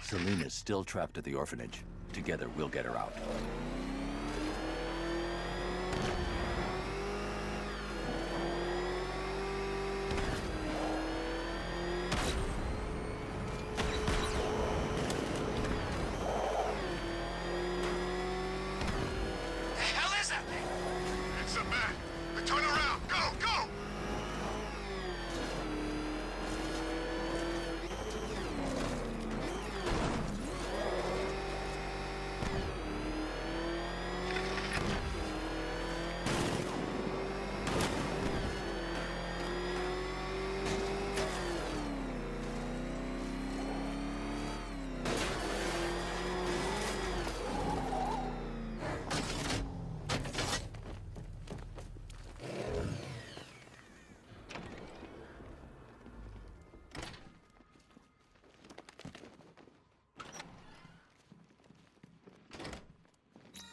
Selena's still trapped at the orphanage. Together, we'll get her out. The hell is that thing? It's a man. Turn around. Go, go!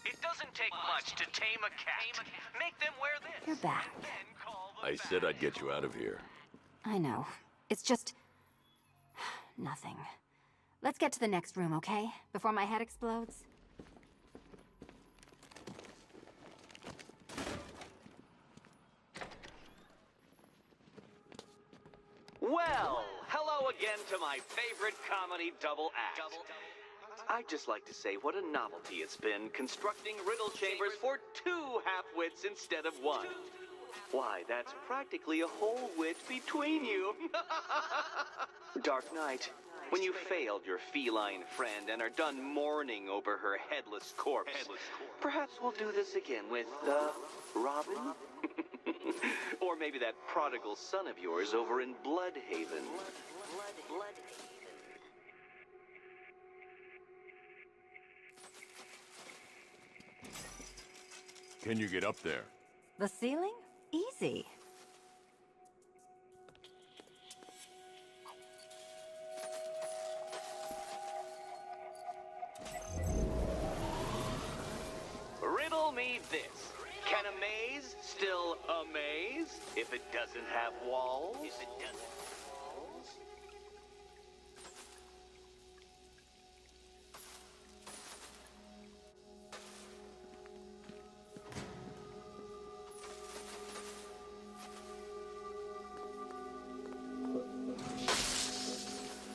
It doesn't take much to tame a cat. Make them wear this. You're back. Then call them I back. said I'd get you out of here. I know. It's just... nothing. Let's get to the next room, okay? Before my head explodes. Well, hello again to my favorite comedy double act. I'd just like to say what a novelty it's been constructing riddle chambers for 2 half-wits instead of 1. Why, that's practically a whole wit between you. Dark Knight, when you failed your feline friend and are done mourning over her headless corpse, perhaps we'll do this again with, Robin? Or maybe that prodigal son of yours over in Bloodhaven. Can you get up there? The ceiling? Easy. Riddle me this. Can a maze still amaze if it doesn't have walls?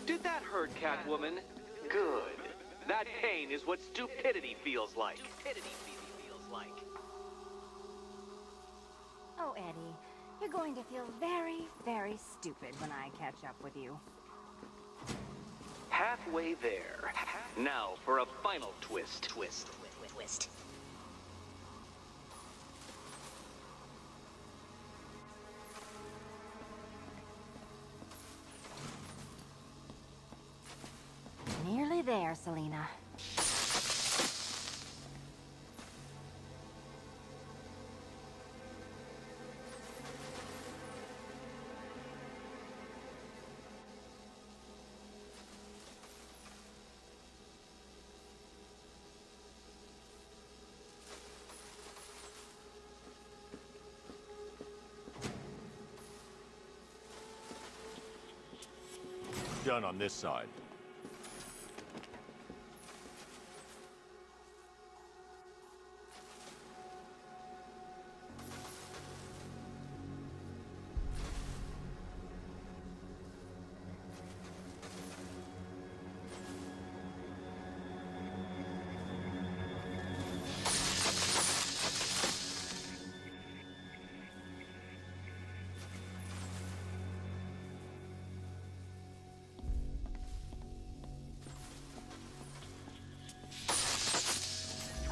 Did that hurt, Catwoman? Good. That pain is what stupidity feels like. Oh, Eddie, you're going to feel very, very stupid when I catch up with you. Halfway there. Now for a final twist. Twist. Nearly there, Selena. Done on this side.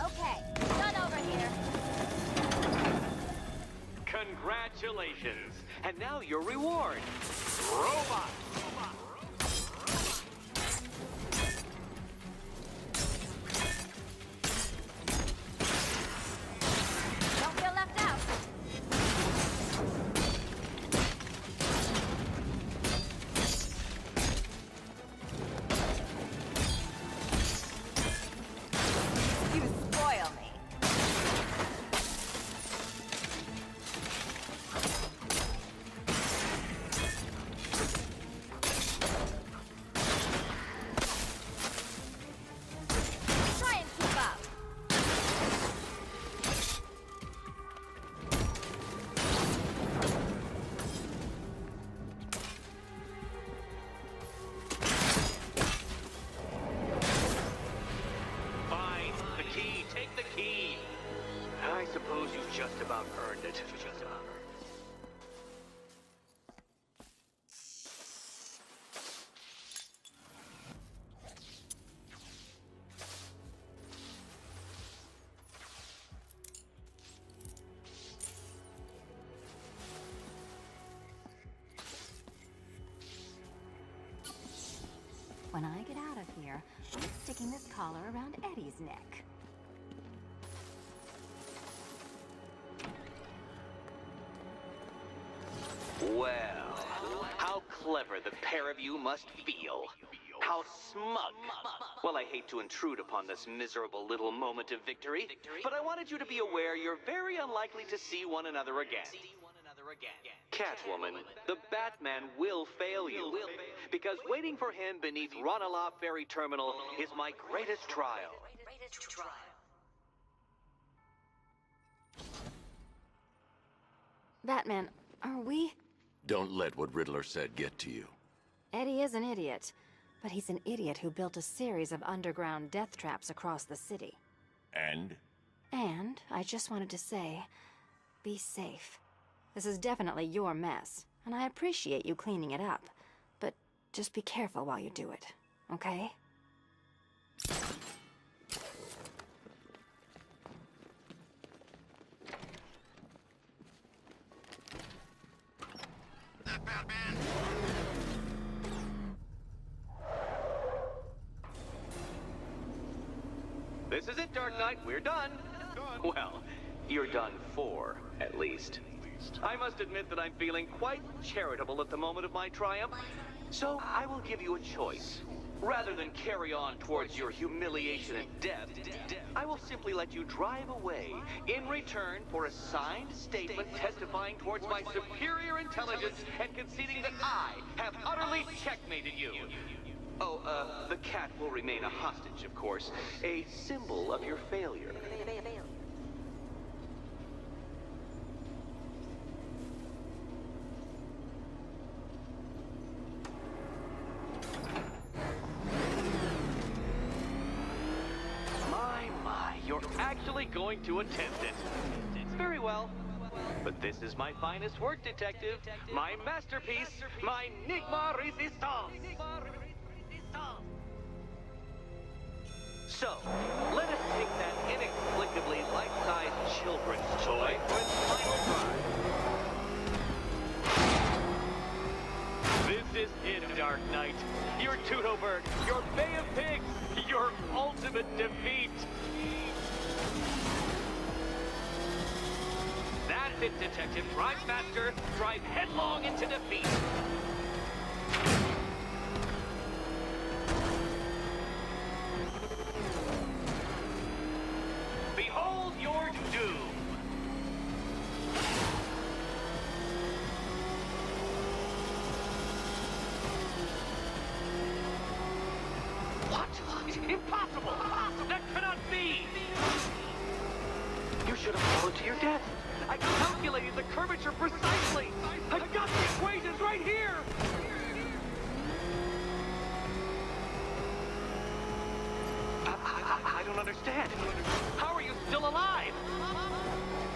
Okay, done over here. Congratulations. And now your reward. Robot. Don't feel left out. You spoil me. it. When I get out of here, I'm sticking this collar around Eddie's neck. Well, how clever the pair of you must feel. How smug. Well, I hate to intrude upon this miserable little moment of victory, but I wanted you to be aware you're very unlikely to see one another again. Catwoman, the Batman will fail you, because waiting for him beneath Ronalop Ferry Terminal is my greatest trial. Batman, are we? Don't let what Riddler said get to you. Eddie is an idiot, but he's an idiot who built a series of underground death traps across the city. And? And I just wanted to say, be safe. This is definitely your mess, and I appreciate you cleaning it up. But just be careful while you do it, okay? Batman! This is it, Dark Knight. We're done. Well, you're done for, at least. I must admit that I'm feeling quite charitable at the moment of my triumph, so I will give you a choice. Rather than carry on towards your humiliation and death, I will simply let you drive away in return for a signed statement testifying towards my superior intelligence and conceding that I have utterly checkmated you. Oh, the cat will remain a hostage, of course, a symbol of your failure. You're actually going to attempt it. Very well. But this is my finest work, detective. My masterpiece. My Enigma Resistance. So, let us take that inexplicably life-sized children's toy for its final ride. This is it, Dark Knight. Your Toodlebird, your Bay of Pigs, your ultimate defeat. That's it, Detective. Drive faster. Drive headlong into defeat. Behold your doom. What? Impossible! That cannot be! You should have fallen to your death. I calculated the curvature precisely! I've got the equations right here! I don't understand. How are you still alive?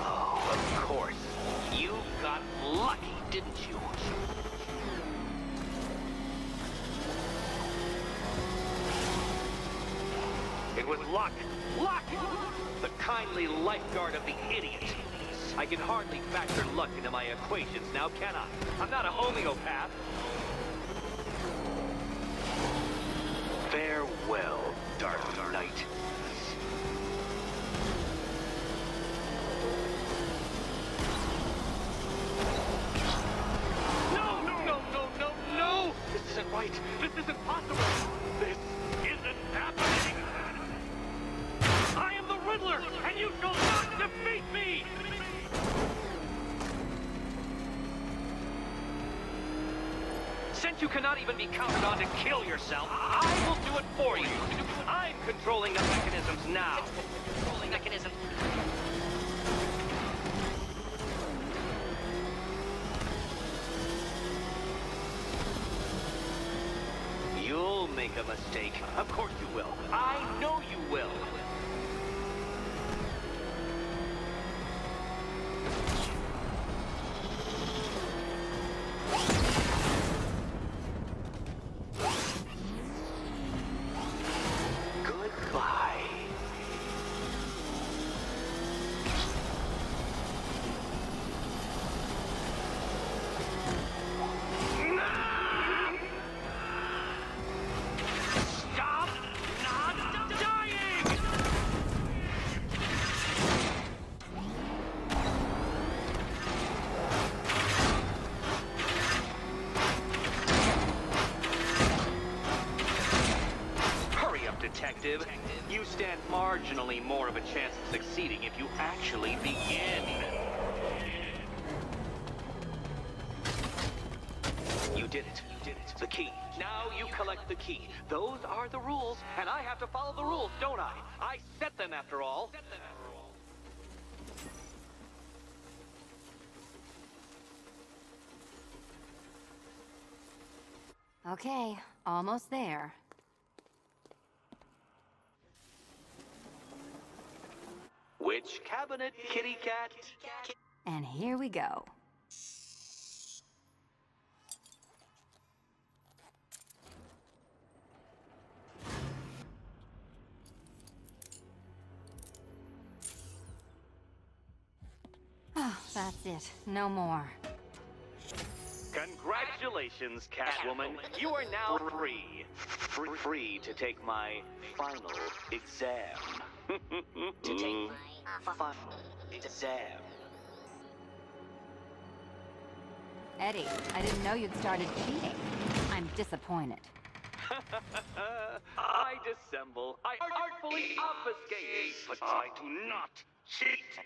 Oh, of course. You got lucky, didn't you? It was luck! Luck! The kindly lifeguard of the idiot. I can hardly factor luck into my equations now, can I? I'm not a homeopath. Farewell, Dark Knight. No! This isn't right. This isn't possible. This isn't happening. I am the Riddler, and you shall not defeat me! Since you cannot even be counted on to kill yourself, I will do it for you. I'm controlling the mechanisms now. You'll make a mistake. Of course you will. I know you will. Detective. You stand marginally more of a chance of succeeding if you actually begin. You did it. The key. Now you collect the key. Those are the rules, and I have to follow the rules, don't I? I set them after all. Okay, almost there. Which cabinet, kitty cat? And here we go. Oh, that's it. No more. Congratulations, Catwoman. You are now free. Free to take my final exam. To take my final exam. Eddie, I didn't know you'd started cheating. I'm disappointed. I dissemble. I artfully obfuscate. But I do not cheat.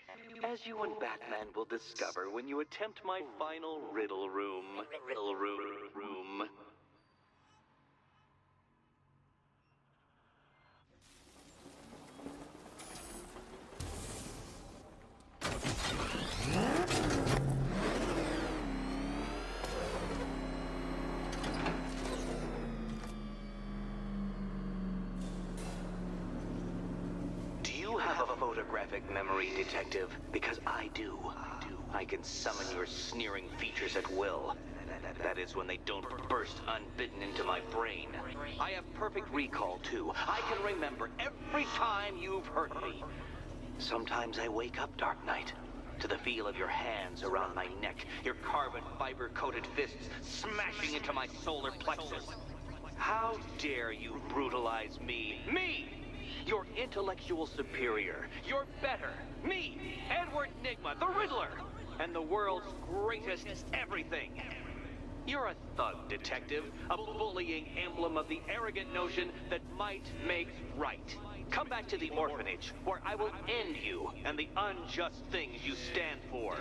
As you and Batman will discover when you attempt my final riddle room. Riddle room. Do you have a photographic memory, Detective? Because I do. I can summon your sneering features at will. That is when they don't burst unbidden into my brain. I have perfect recall, too. I can remember every time you've hurt me. Sometimes I wake up, Dark Knight, to the feel of your hands around my neck, your carbon fiber-coated fists smashing into my solar plexus. How dare you brutalize me? Me! Your intellectual superior. You're better. Me, Edward Nygma, the Riddler, and the world's greatest everything. You're a thug, Detective, a bullying emblem of the arrogant notion that might makes right. Come back to the orphanage, where I will end you and the unjust things you stand for.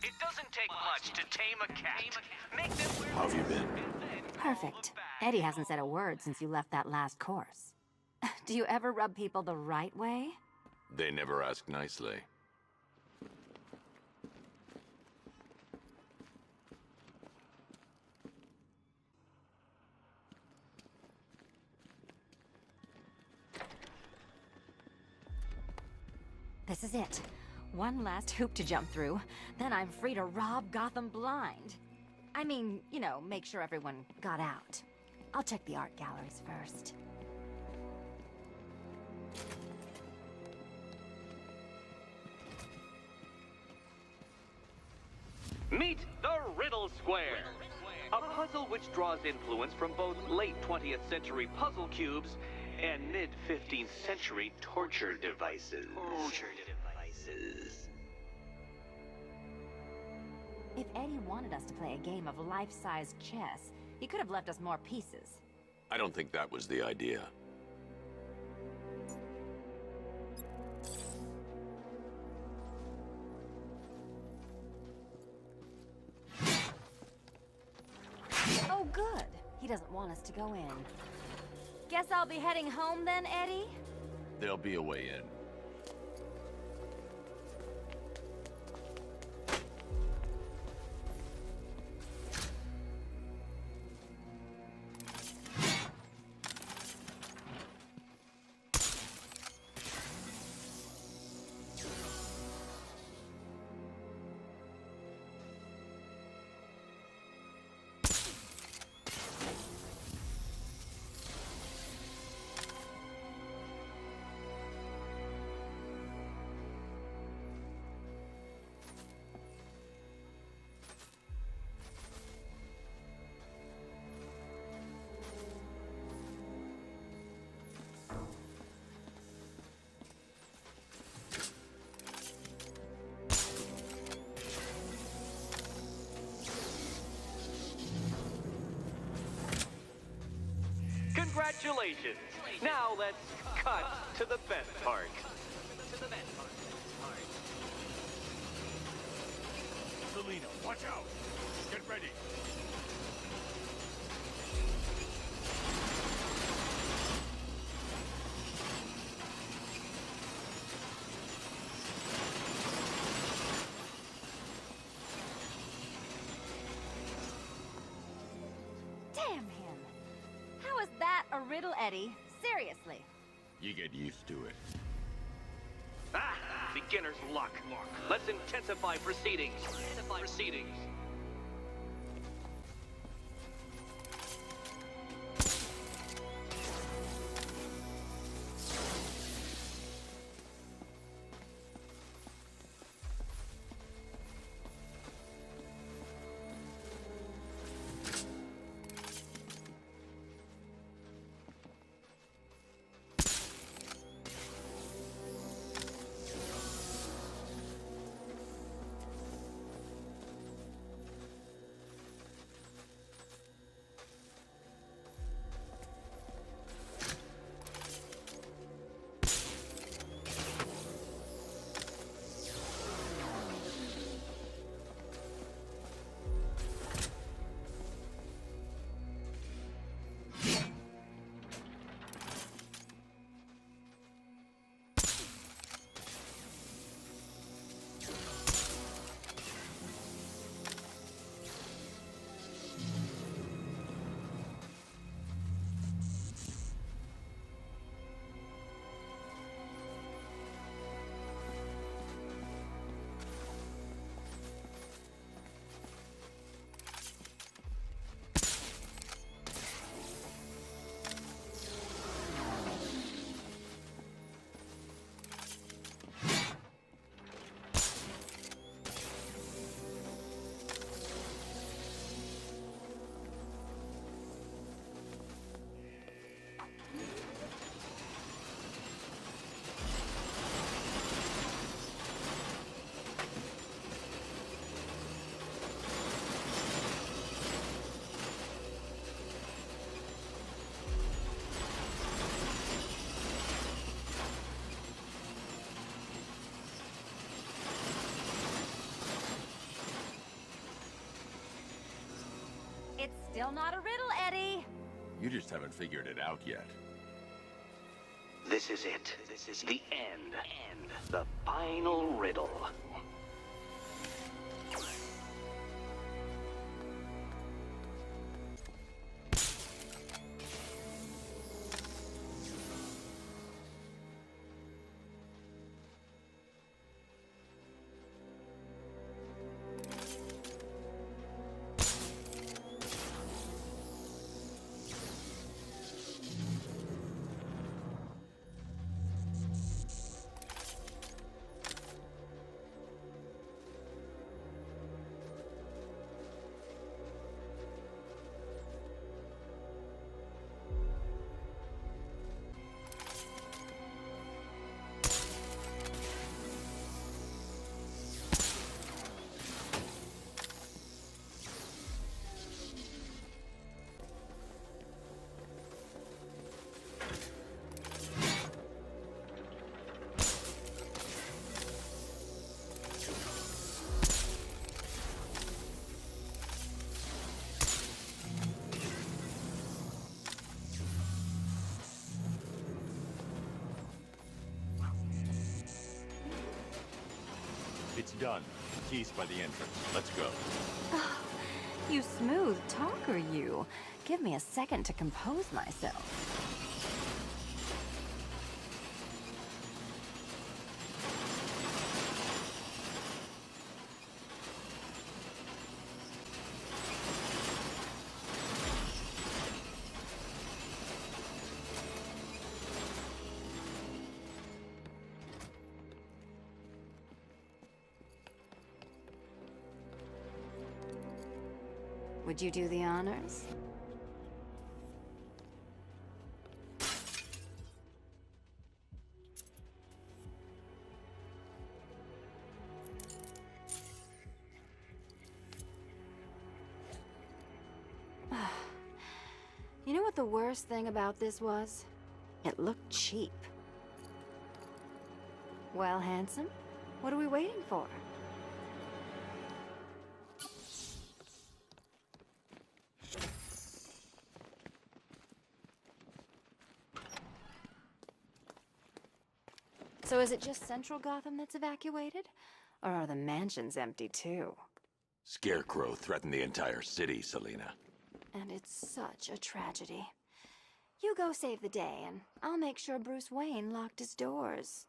It doesn't take much to tame a cat. Make them wear... How have you been? Perfect. Eddie hasn't said a word since you left that last course. Do you ever rub people the right way? They never ask nicely. This is it. One last hoop to jump through, then I'm free to rob Gotham blind. I mean, you know, make sure everyone got out. I'll check the art galleries first. Meet the Riddle Square, a puzzle which draws influence from both late 20th century puzzle cubes and mid-15th century torture devices. If Eddie wanted us to play a game of life-size chess, he could have left us more pieces. I don't think that was the idea. Oh, good. He doesn't want us to go in. Guess I'll be heading home then, Eddie? There'll be a way in. Congratulations! Now let's cut to the best part. Selena, watch out! Get ready! Damn him. How is that a riddle, Eddie? Seriously. You get used to it. Ah, beginner's luck. Let's intensify proceedings. It's still not a riddle, Eddie. You just haven't figured it out yet. This is it. This is the end. The final riddle. It's done. Keys by the entrance. Let's go. You smooth talker, you. Give me a second to compose myself. Would you do the honors? You know what the worst thing about this was? It looked cheap. Well, handsome, what are we waiting for? So is it just Central Gotham that's evacuated? Or are the mansions empty too? Scarecrow threatened the entire city, Selina. And it's such a tragedy. You go save the day, and I'll make sure Bruce Wayne locked his doors.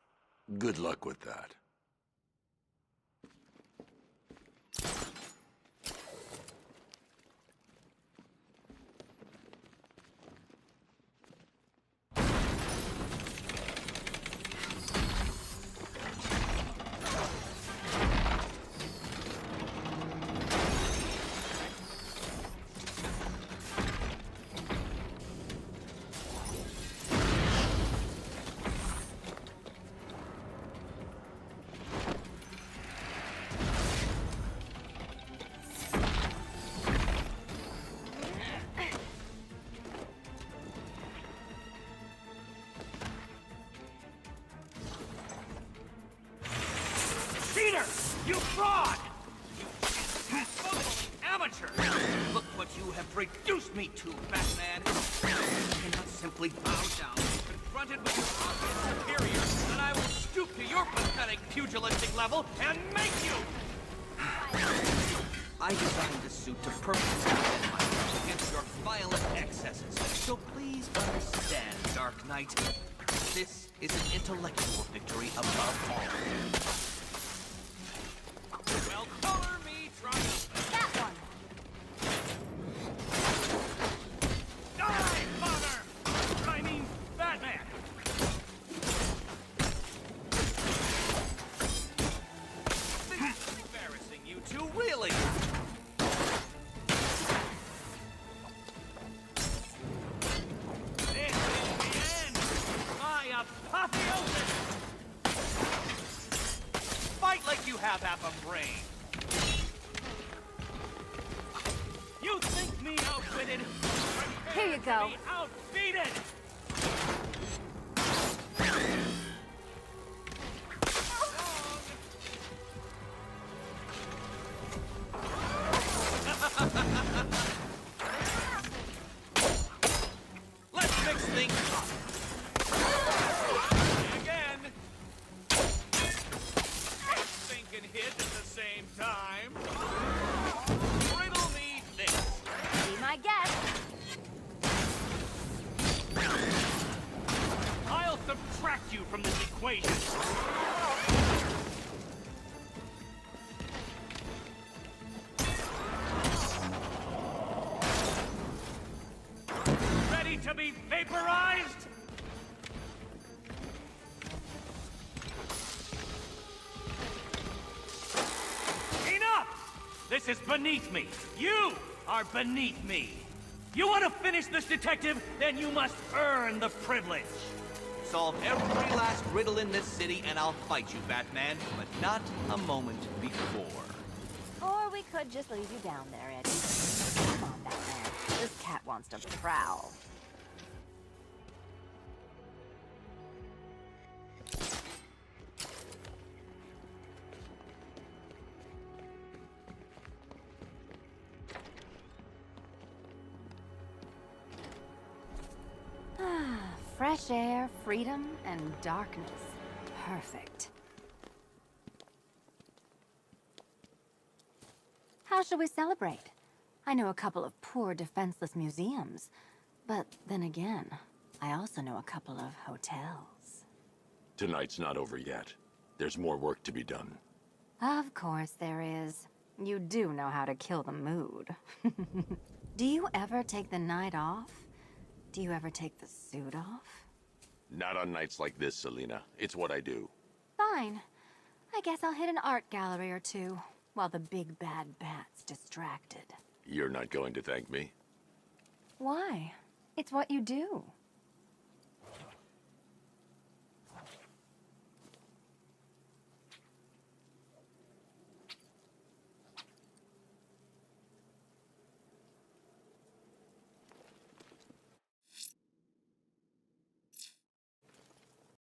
Good luck with that. Cheater! You fraud! You fumbling amateur! Look what you have reduced me to, Batman! You cannot simply bow down when confronted with your obvious superior, and I will stoop to your pathetic pugilistic level and make you! I designed this suit to perfectly defend myself against your violent excesses, so please understand, Dark Knight. This is an intellectual victory above all. Well, color me triumphant. That one! Die, father! I mean, Batman! This is embarrassing, you two, really! This is the end! My apotheosis! Fight like you have half a brain! You think me outwitted? Here you go. Be outbeaten! Let's mix things up. Again. Think and hit at the same time. Riddle me this. Be my guest. I'll subtract you from this equation. Ready to be vaporized? Enough! This is beneath me. You are beneath me. You want to finish this, detective? Then you must earn the privilege. Solve every last riddle in this city, and I'll fight you, Batman, but not a moment before. Or we could just leave you down there, Eddie. Come on, Batman. This cat wants to prowl. Fresh air, freedom, and darkness. Perfect. How shall we celebrate? I know a couple of poor, defenseless museums. But then again, I also know a couple of hotels. Tonight's not over yet. There's more work to be done. Of course there is. You do know how to kill the mood. Do you ever take the night off? Do you ever take the suit off? Not on nights like this, Selina. It's what I do. Fine. I guess I'll hit an art gallery or two, while the big bad bat's distracted. You're not going to thank me? Why? It's what you do.